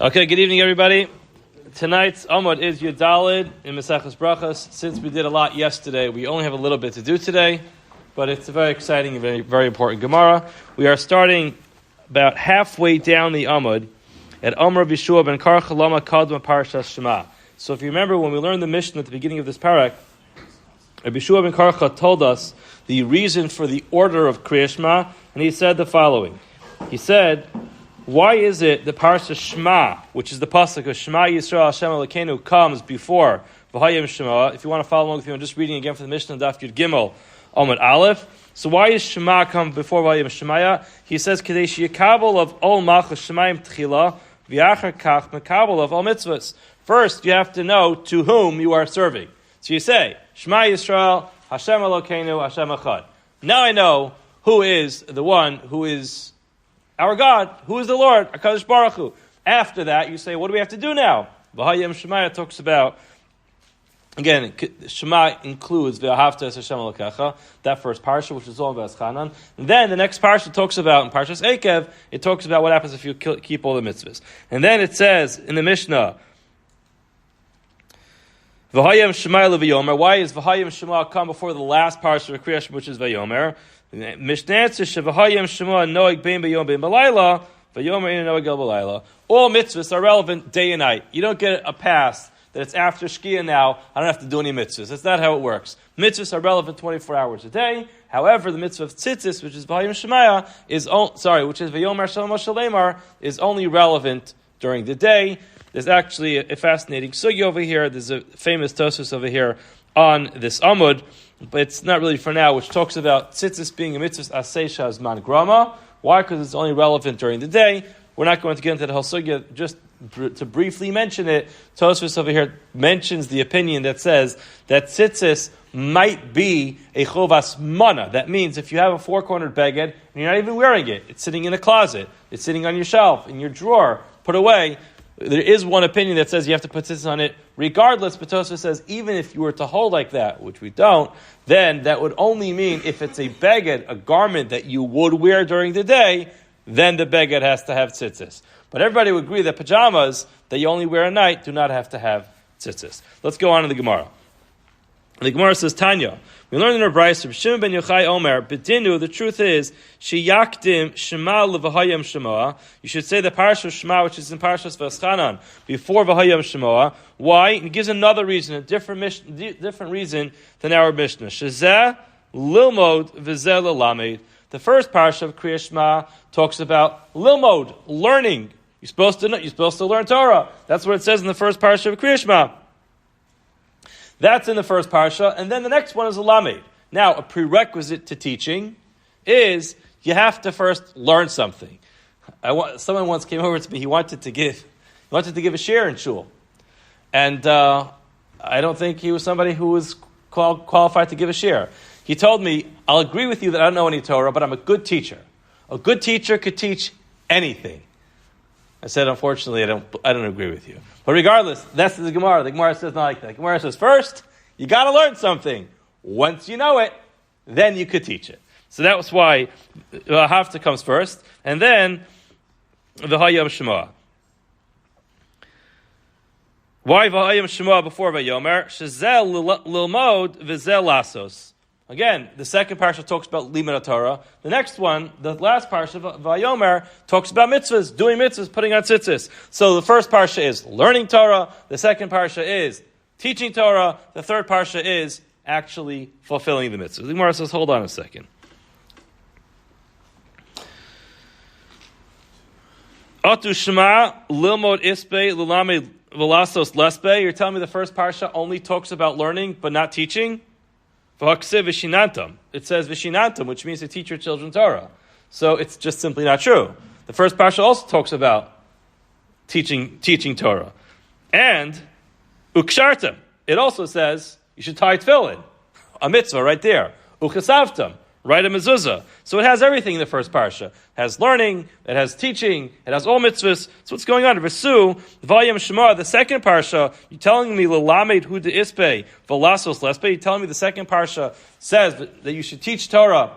Okay, good evening, everybody. Tonight's Amud is Yudalid in Maseches Berachos. Since we did a lot yesterday, we only have a little bit to do today, but it's a very exciting and very, very important Gemara. We are starting about halfway down the Amud at Amr Bishua ben Karcha Lama Kadma Parashas Shema. So if you remember when we learned the Mishnah at the beginning of this parak, Rabbi Bishua ben Karcha told us the reason for the order of Kriyas Shema, and he said the following. He said, why is it the Parashat Shema, which is the pasuk of Shema Yisrael Hashem Elokeinu, comes before V'hayim Shema? If you want to follow along with me, I'm just reading again from the Mishnah Daf Yud Gimel Amud Aleph. So why is Shema come before V'hayim Shemaya? He says Kadesh Yekabel of Ol Malchus Shemaim Tchila V'Yachar Kach Mekabel of Ol Mitzvahs. First, you have to know to whom you are serving. So you say Shema Yisrael Hashem Elokeinu Hashem Echad. Now I know who is the one who is our God, who is the Lord, HaKadosh Baruch Hu. After that, you say, what do we have to do now? V'hayim Shemaya talks about, again, Shema includes V'ahavta es Hashem Elokecha, that first parsha, which is all about Chanan. And then the next parsha talks about, in Parshas Eikev, it talks about what happens if you keep all the mitzvahs. And then it says in the Mishnah, V'hayim Shemaya V'yomer. Why is V'hayim Shema come before the last parsha of Kriyas, which is V'yomer? Mishnah answers, Shevahayim Shema Noeg Bein B'yom Bein B'layla, V'yomer Ein Noeg El B'layla. All mitzvahs are relevant day and night. You don't get a pass that it's after Shkia now, I don't have to do any mitzvahs. That's not how it works. Mitzvahs are relevant 24 hours a day. However, the mitzvah of tzitzis, which is V'hayim Shemaya, which is V'yomer Shalom Shalemar, is only relevant during the day. There's actually a fascinating sugi over here. There's a famous Tosus over here on this Amud, but it's not really for now, which talks about tzitzis being a mitzvah aseisha as man grama. Why? Because it's only relevant during the day. We're not going to get into the whole sugya. Just to briefly mention it, Tosfos over here mentions the opinion that says that tzitzis might be a chovas mana. That means if you have a four-cornered beged and you're not even wearing it, it's sitting in a closet, it's sitting on your shelf, in your drawer, put away. There is one opinion that says you have to put tzitzis on it regardless, but Tosfos says even if you were to hold like that, which we don't, then that would only mean if it's a beged, a garment that you would wear during the day, then the beged has to have tzitzis. But everybody would agree that pajamas that you only wear at night do not have to have tzitzis. Let's go on to the Gemara. The Gemara says, Tanya, we learned in our Brayos from Shimon ben Yochai Omer, B'dinu, the truth is, Sheyakdim Shema L'V'hayim Shemoah. You should say the Parashas Shema, which is in Parashas V'aschanan, before V'hayim Shemoah. Why? It gives another reason, a different reason than our Mishnah. Shezeh Lilmod V'zeh L'lamed. The first Parasha of Kriyas Shema talks about Lilmod, learning. You're supposed to learn Torah. That's what it says in the first Parasha of Kriyas Shema. That's in the first parsha, and then the next one is a lamed. Now, a prerequisite to teaching is you have to first learn something. Someone once came over to me. He wanted to give a share in shul, and I don't think he was somebody who was qualified to give a share. He told me, "I'll agree with you that I don't know any Torah, but I'm a good teacher. A good teacher could teach anything." I said, unfortunately, I don't agree with you. But regardless, that's the Gemara. The Gemara says not like that. The Gemara says, first, you got to learn something. Once you know it, then you could teach it. So that was why Hafta comes first, and then V'hayim Shema. Why V'hayim Shema before Vayomer? Shezel lilmod v'zel lasos. Again, the second parsha talks about Limud Torah. The next one, the last parsha, Vayomer, talks about mitzvahs, doing mitzvahs, putting on tzitzis. So the first parsha is learning Torah. The second parsha is teaching Torah. The third parsha is actually fulfilling the mitzvahs. The Gemara says, hold on a second. Atu Shema Lilmod Ispe Lulamed Velasos Lespe. You're telling me the first parsha only talks about learning but not teaching? It says Vishinantam, which means to teach your children Torah. So it's just simply not true. The first parsha also talks about teaching Torah. And Ukshartam, it also says you should tie tefillin, a mitzvah right there. Uchasavtam, write a mezuzah. So it has everything in the first parsha. It has learning, it has teaching, it has all mitzvahs. So what's going on? V'su, V'ayim Shema, the second parsha, you're telling me l'lamed hu de ispe, v'lasos lespe, you're telling me the second parsha says that you should teach Torah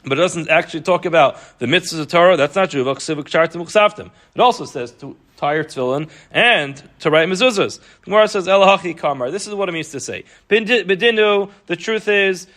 but it doesn't actually talk about the mitzvahs of Torah. That's not true. It also says to tie your tefillin and to write mezuzahs. The Gemara says, Elahachi kamar. This is what it means to say. Bidinu, the truth is,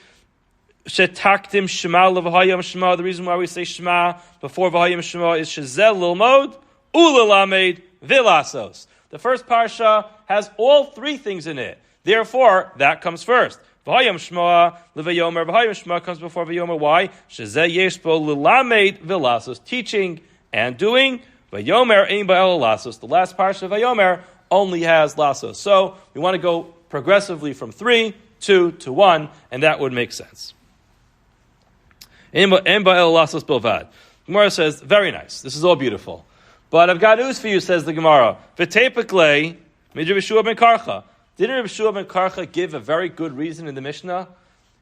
shetaktim shema levahayim shema. The reason why we say shema before vahayim shema is shezel lilmod, ulalamed, vilasos. The first parsha has all three things in it. Therefore, that comes first. V'hayim shema levayomer. V'hayim shema comes before vayomer. Why? Shezeh yeshbo lilamed vilasos. Teaching and doing. Vayomer ein ba'el lasos. The last parsha of vayomer only has lasos. So we want to go progressively from 3, 2 to 1, and that would make sense. Ein ba'el lasos bilvad. Gemara says, very nice. This is all beautiful. But I've got news for you, says the Gemara. V'tepekle midri Yeshua ben Karcha. Didn't Rabbi Yeshua ben Karcha give a very good reason in the Mishnah?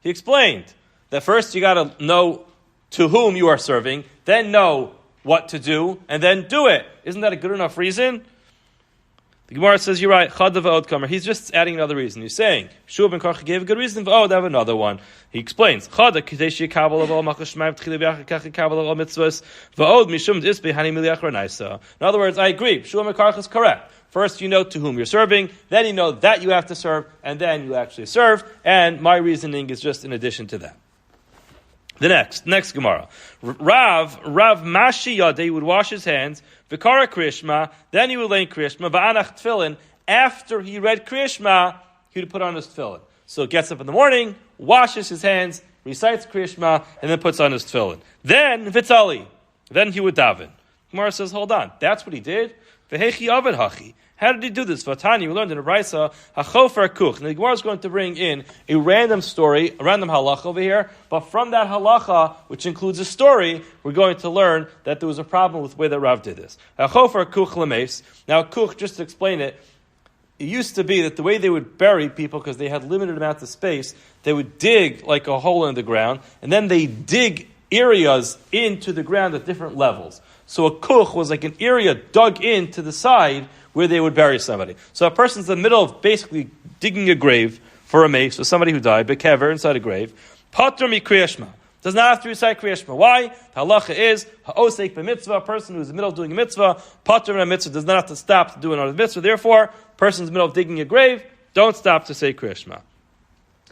He explained that first you got to know to whom you are serving, then know what to do, and then do it. Isn't that a good enough reason? The Gemara says, you're right, Chad v'od kamer. He's just adding another reason. He's saying, Yeshua ben Karcha gave a good reason, v'od, I have another one. He explains, Chad k'desh yikabel of all machas shemaim t'chile v'yachar kach yikabel of all mitzvahs, v'od mishum d'isbeh hani miliach ranaisa. In other words, I agree, Yeshua ben Karcha is correct. First, you know to whom you're serving, then you know that you have to serve, and then you actually serve, and my reasoning is just in addition to that. The next Gemara. Rav Mashi Yadeh, he would wash his hands, Vikara Krishma, then he would lay in Krishma, Va'anach Tfilin, after he read Krishma, he would put on his tefillin. So he gets up in the morning, washes his hands, recites Krishma, and then puts on his tefillin. Then, Vitzali, then he would daven. Gemara says, hold on, that's what he did? Vehechi Avad Hachi. How did he do this? Vatani, we learned in the Brisa, Hachofer Kuch. And the Gemara is going to bring in a random story, a random halacha over here, but from that halacha, which includes a story, we're going to learn that there was a problem with the way that Rav did this. Hachofer Kuch Lemes. Now, Kuch, just to explain it, it used to be that the way they would bury people, because they had limited amounts of space, they would dig like a hole in the ground, and then they dig areas into the ground at different levels. So a kuch was like an area dug into the side where they would bury somebody. So a person's in the middle of basically digging a grave for a mace, for somebody who died, bekever, inside a grave. Patr mi kriyashma. Does not have to recite kriyashma. Why? The halacha is, ha'osek b'mitzvah, a person who's in the middle of doing a mitzvah, patr min mitzvah, does not have to stop to do another mitzvah. Therefore, a person's in the middle of digging a grave, don't stop to say kriyashma.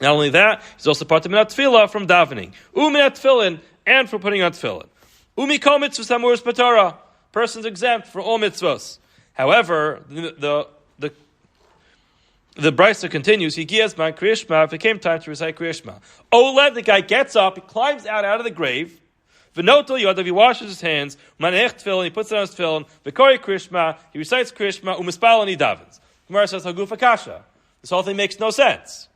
Not only that, he's also patr min tefillah from davening. U'min tefillin, and for putting on tefillin. Umi kol mitzvahs hamuras b'Torah. Person's exempt for all mitzvahs. However, the Brisa continues. He gives man kriyashma. If it came time to recite kriyashma, Olev, the guy gets up, he climbs out of the grave. V'notel yodav, he washes his hands. Manech tefillin, he puts it on his tefillin. V'kori kriyashma, he recites kriyashma. Umispal, and he davens. Gemara says hagufa kasha. This whole thing makes no sense.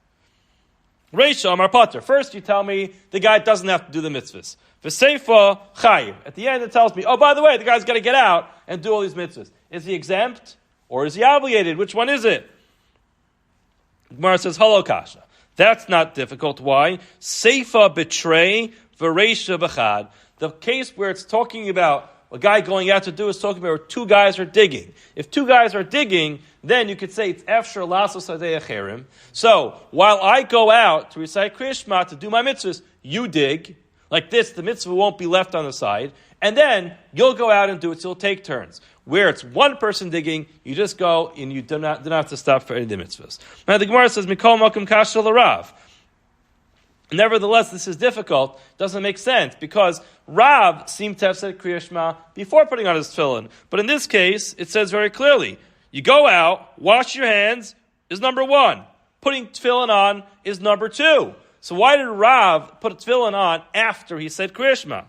Reisha Amar Pater. First, you tell me the guy doesn't have to do the mitzvahs. V'seifa chayiv. At the end, it tells me, oh, by the way, the guy's got to get out and do all these mitzvahs. Is he exempt or is he obligated? Which one is it? Gemara says halo kasha. That's not difficult. Why? Seifa betray v'reisha b'chad. The case where it's talking about a guy going out to do is talking about where two guys are digging. If two guys are digging, then you could say it's efshar lasos adei acherim. So while I go out to recite Kriyashma to do my mitzvahs, you dig. Like this, the mitzvah won't be left on the side. And then you'll go out and do it, so you'll take turns. Where it's one person digging, you just go and you do not have to stop for any of the mitzvahs. Now the Gemara says, Mikol Makom Kasha L'Rav. Nevertheless, this is difficult. Doesn't make sense because Rav seemed to have said Kriya Shema before putting on his tefillin. But in this case, it says very clearly, you go out, wash your hands is number one. Putting tefillin on is number two. So why did Rav put a tefillin on after he said Kriya Shema?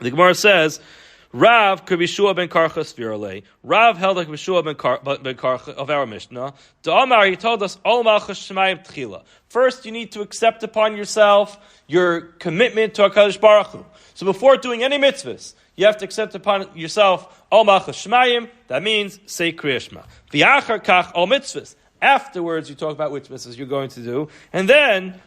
The Gemara says, Rav K'Bishua ben Karcha Svirale. Rav held like Bishua ben Karcha of our Mishnah. To Amar, he told us, Ol Malchus Shemayim Tchila. First, you need to accept upon yourself your commitment to HaKadosh Baruch Hu. So before doing any mitzvahs, you have to accept upon yourself Ol Malchus Shemayim. That means say Kriya Shema. V'yachar kach Ol Mitzvahs. Afterwards, you talk about which mitzvahs you're going to do, and then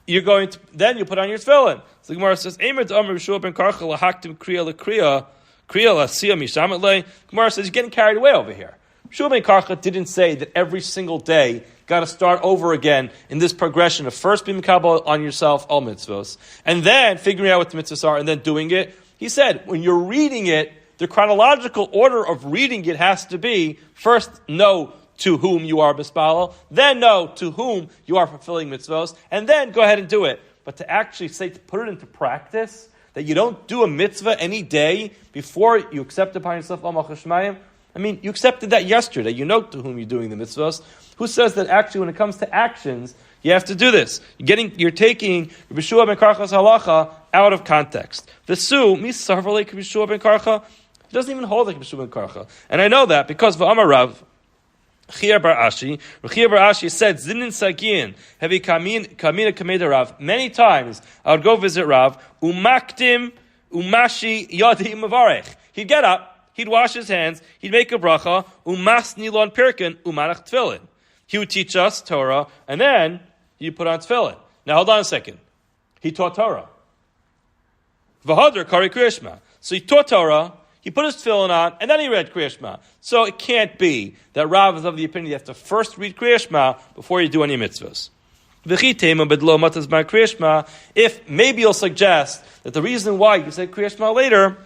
you put on your tefillin. So the Gemara says, Eimer d'Amar B'Shua ben Karcha lahaktim kriya l'kriya, kriya l'asiyah mishamet le. Gemara says, you're getting carried away over here. Shua ben Karcha didn't say that every single day got to start over again in this progression of first being Mikabel on yourself, all mitzvos, and then figuring out what the mitzvahs are, and then doing it. He said, when you're reading it, the chronological order of reading it has to be, first know to whom you are mispalel, then know to whom you are fulfilling mitzvos, and then go ahead and do it. But to actually say, to put it into practice, that you don't do a mitzvah any day before you accept upon yourself Al Malchus Shemayim, I mean, you accepted that yesterday. You know to whom you're doing the mitzvahs. Who says that actually when it comes to actions, you have to do this? You're taking Rabbi Shua ben Karcha's halacha out of context. V'su, misarvalei Rabbi Shua ben Karcha, he doesn't even hold like Rabbi Shua ben Karcha. And I know that because V'amar Rav, Richter bar Ashi said, Zinin Sagin, heavy kamina kameda Rav. Many times I would go visit Rav, umaktim, umashi yadi mavarech. He'd get up, he'd wash his hands, he'd make a bracha, umas nilon pirkin, umanach tefillin. He would teach us Torah, and then you put on tefillin. Now hold on a second. He taught Torah. V'hadr kari kriyashma. So he taught Torah, he put his tefillin on, and then he read kriyashma. So it can't be that Rav is of the opinion you have to first read kriyashma before you do any mitzvahs. If maybe you'll suggest that the reason why you said kriyashma later,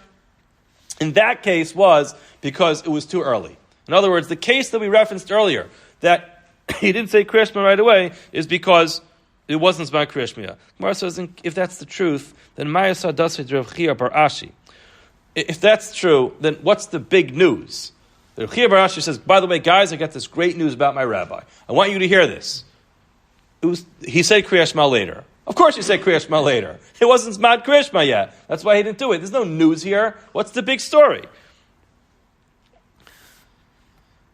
in that case was because it was too early. In other words, the case that we referenced earlier, that he didn't say Kriyashma right away, is because it wasn't Zman Kriyashma. Gemara says, if that's the truth, then Mayasa Dasei Rav Chia bar Ashi. If that's true, then what's the big news? The Rav Chia bar Ashi says, by the way, guys, I got this great news about my rabbi. I want you to hear this. He said Kriyashma later. Of course he said Kriyashma later. It wasn't Zman Kriyashma yet. That's why he didn't do it. There's no news here. What's the big story?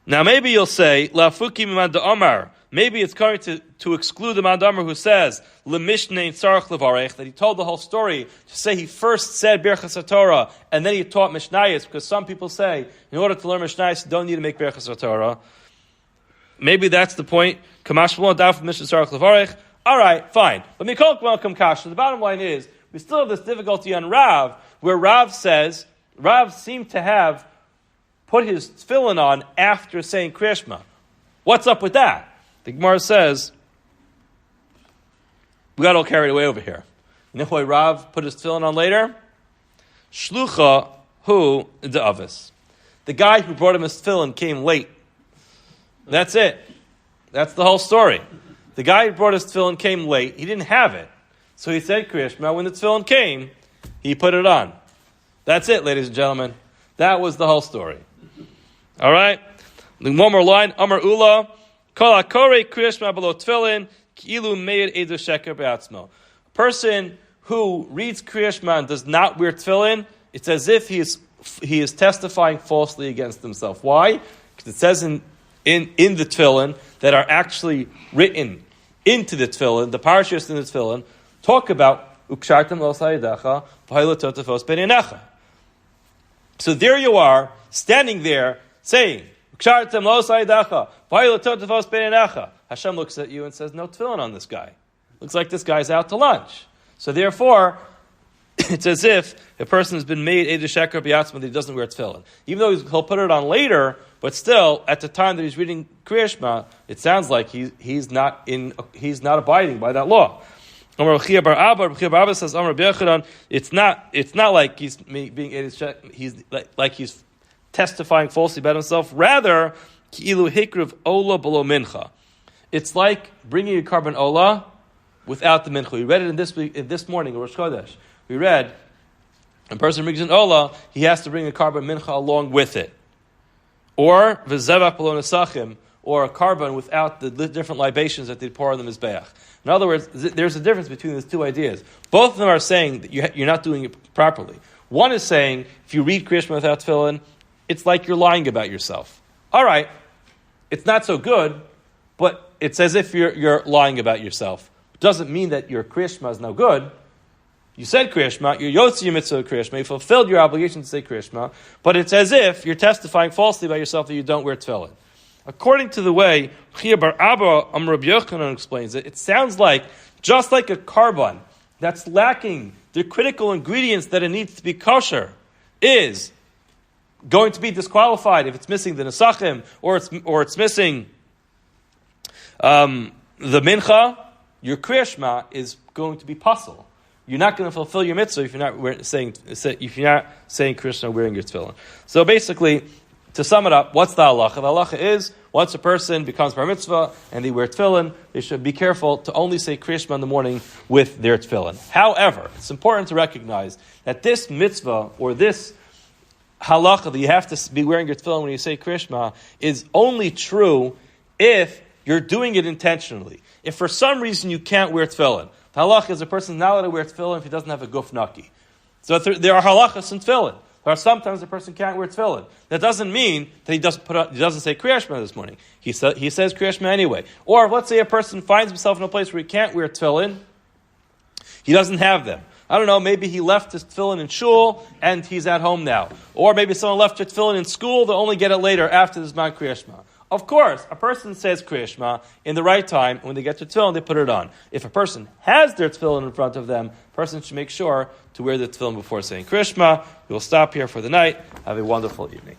Now maybe you'll say, Lafuki Mimad Omar. Maybe it's going to exclude the Mimad Omar who says, Lemishnein Tzarech Levarech, that he told the whole story to say he first said Berachos Torah and then he taught Mishnayos, because some people say, in order to learn Mishnayos, you don't need to make Berachos Torah. Maybe that's the point. Kamash V'lo Daf Mishnein Tzarech Levarech. All right, fine. But Mikol Welcome Kasha. The bottom line is, we still have this difficulty on Rav, where Rav says, Rav seemed to have put his tefillin on after saying Kriyashma. What's up with that? The Gemara says, we got all carried away over here. You know why Rav put his tefillin on later? Shlucha hu de'avis. The guy who brought him his tefillin came late. That's it. That's the whole story. The guy who brought his tefillin came late. He didn't have it. So he said Kriyashma. When the tefillin came, he put it on. That's it, ladies and gentlemen. That was the whole story. All right? One more line. Amar Ula. Kol hakore Kriyashma below tefillin ki'ilu meir edu sheker be'atzmo. A person who reads Kriyashma and does not wear tefillin, it's as if he is testifying falsely against himself. Why? Because it says in the tefillin that are actually written into the tefillin, the parashas in the tefillin, talk about ukshartem lo sayidacha v'hailototafos b'neinecha. So there you are, standing there, saying, ukshartem lo sayidacha v'hailototafos b'neinecha. Hashem looks at you and says, no tefillin on this guy. Looks like this guy's out to lunch. So therefore, it's as if a person has been made Eidah Sheker B'yatzma that he doesn't wear tefillin. Even though he'll put it on later, but still, at the time that he's reading Kriyashma, it sounds like he's not abiding by that law. Rav bar Abba says, it's not like he's being Eidah Sheker, he's like he's testifying falsely about himself. Rather, ki'ilu hikriv ola below mincha. It's like bringing a carbon ola without the mincha. We read it in this morning, Rosh Chodesh. We read, a person brings an ola, he has to bring a carbon mincha along with it. Or v'zevach below nesachim, or a carbon without the different libations that they pour on the mizbeach. In other words, there's a difference between these two ideas. Both of them are saying that you're not doing it properly. One is saying, if you read Kriyashma without tefillin, it's like you're lying about yourself. All right, it's not so good, but it's as if you're lying about yourself. It doesn't mean that your Kriyashma is no good. You said Kriyashma, you're Yotzi your mitzvah Kriyashma, you fulfilled your obligation to say Kriyashma, but it's as if you're testifying falsely about yourself that you don't wear tefillin. According to the way Chia bar Abba Rabbi Yochanan explains it, it sounds like, just like a carbon that's lacking the critical ingredients that it needs to be kosher, is going to be disqualified if it's missing the Nesachim or it's missing the Mincha, your Kriya Shema is going to be puzzle. You're not going to fulfill your mitzvah if you're not saying Kriya Shema wearing your tefillin. So basically, to sum it up, what's the halacha? The halacha is, once a person becomes bar mitzvah and they wear tefillin, they should be careful to only say Kriya Shema in the morning with their tefillin. However, it's important to recognize that this mitzvah or this halacha that you have to be wearing your tefillin when you say Kriya Shema is only true if you're doing it intentionally. If for some reason you can't wear tefillin, the halacha is a person not allowed to wear tefillin if he doesn't have a guf naki. So there are halachas in tefillin. There are sometimes a person can't wear tefillin. That doesn't mean that he doesn't say Kriya Shema this morning. He says Kriya Shema anyway. Or let's say a person finds himself in a place where he can't wear tefillin. He doesn't have them. I don't know, maybe he left his tefillin in shul and he's at home now. Or maybe someone left their tefillin in school, they'll only get it later after the Zman Kriya Shema. Of course, a person says Kriya Shema in the right time. When they get their tefillin, they put it on. If a person has their tefillin in front of them, a person should make sure to wear the tefillin before saying Kriya Shema. We will stop here for the night. Have a wonderful evening.